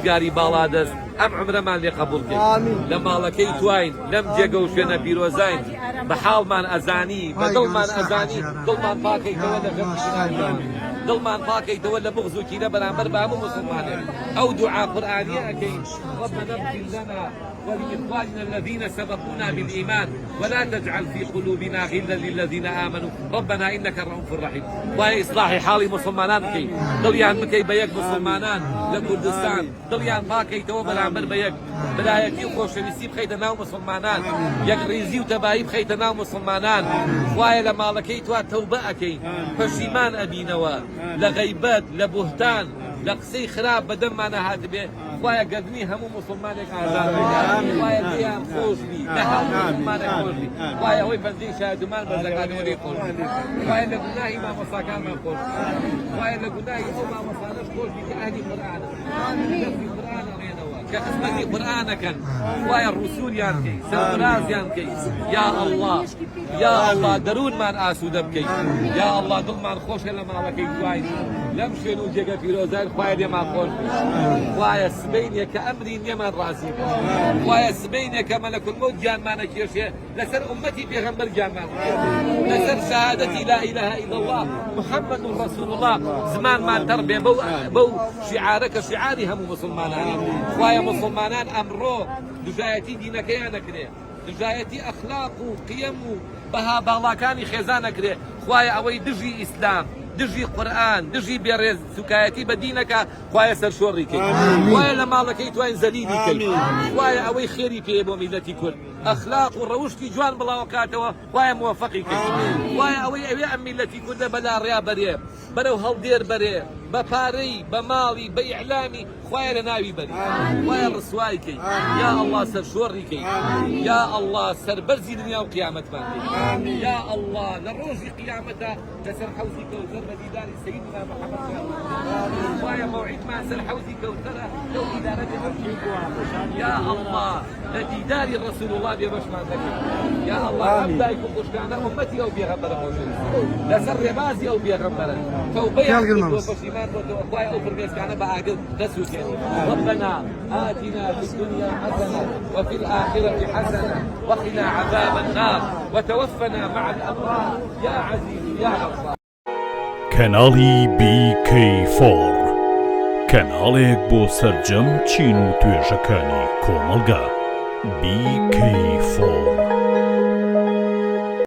گاری باڵا دەست ئەم عمرەمان لێ قبوڵکەی لە ماڵەکەی توین لەم جێگە و شوێنە پیرۆزین بە حاڵمان ئەزانی بە دڵمان ئەزانی دڵمان پاکەیتەوە لە دڵمان پاکەیتەوە لە بغز و کینە بەرامبەر بە هەموو موسڵمانێک ئەو دوعا قورئانیە ئەکەین ربنا اغفر لنا ولإخواننا الذين سبقونا بالإيمان ولا تجعل في قلوبنا غلا للذين آمنوا ربنا إنك رؤوف رحيم وإصلاح حال مسلمانان كي دڵیان بکەی بە یەک مسلمانان لە کوردستان دڵیان پاکەیتەوە بەرامبەر بە یەک بەلایەتی و خۆشەویستی بخەیتە ناو مسلمانان یەک ڕێزی و تەبایی بخەیتە ناو مسلمانان خوایە لە ماڵەکەی توا تەوبە ئەکەین پەشیمان ئەبینەوە لە غەیبەت لە بوهتان لە قسەی خراپ بەدەممانە هاتبێ خوایە گەردنی هەموو مسلمانێک ئازاد خوایە دڵیان خۆش بی لە هەموو مسلمانێک خۆش بی خوایە ئەوەی بەندەی شایەدمان بە زەکاتەوەی خۆش بی خوایە لە گوناهی مامۆستاکانمان خۆش بی خوایە لە گوناهی ئەو مامۆستانەش خۆش بی کە ئەهلی قورئانە لەفظی قورئان ئەڕێنەوە کە خزمەتی قورئانەکەن خوایە ڕوسوولیان بکەی سەرفرازیان بکەی یا ئەڵڵا یا ئەڵڵا دەروونمان ئاسوودە بکەی یا ئەڵڵا دڵمان خۆشە لە ماڵەکەی دوای لەم شوێن و جێگە پیرۆزان خوایە لێمان خۆش بی خوایە سبەینێک کە ئەمری نێمان ڕازی بی خوایە سبەینێک کە مەلەکول مەوت گیانمانە کێشێ لەسەر ئومەتی پێغەمبەر گیانمان لەسەر شەهادەتی لا ئیلاهە ئیلا الله محەممەد ڕەسوول الله زمانمان تەڕ بێ بەو شیعارە کە شیعاری هەموو مسلمانانە خوایە مسلمانان ئەمڕۆ دژایەتی دینەکەیان نەکرێ دژایەتی ئەخلاق و قیەم و بەها باڵاکانی خێزان نەکرێ خوایە ئەوەی دژی ئیسلام دژی قورئان دژی بێڕێز سوکایەتی بە دینەکە خوایە سەرشۆڕی کەی خوایە لە ماڵەکەی توانین زەلیلی کەی خوایە ئەوەی خێری پێ بۆ میلەتی کورد ئەخلاق و ڕەوشتی جوان بڵاو کاتەوە خوایە موفەقی کەی خوایە ئەوەی ئەوێ ئەم میلەتی کوردە بەلا ڕیا بەرێ بەرەو هەڵدێر بەرێ بە پارەی بە ماڵی بە ئیعلامی خوایە لە ناوی بەری خوایە ڕسوای کەی یا ئەڵڵا سەرشۆڕی کەی یا ئەڵڵا سەربەرزی دنیا و قیامەتمان کەی یا ئەڵڵا لە ڕۆژی قیامەتە لەسەر حەوزی کەوتەر بە دیداری سەیدنا محەممەد خوایە مەوعیدمان سەر حەوزی کەوتەرە لەو دیدارە بێ یا ئەڵڵا لە دیداری ڕەسوول الله بێ بەشمان دەکەی یا ئەڵڵا ئەم دایک و خوشکانە ئومەتی ئەو پێغەمبەرە لەسەر ڕێبازی ئەو پێغەمبەرە تەوبەیان کردووە پەشیمان بۆتەوە خوایە ئەو فرمێسکانە بە ئاگل دەسووتێنی ربنا آتنا في الدنيا حسنة وفي الآخرة حسنة وقنا عذاب النار وتوفنا مع الأبرار يا عزيز يا غفار. کەناڵی BK4 کەناڵێک بۆ سەرجەم چین و توێژەکانی کۆمەلگا BK4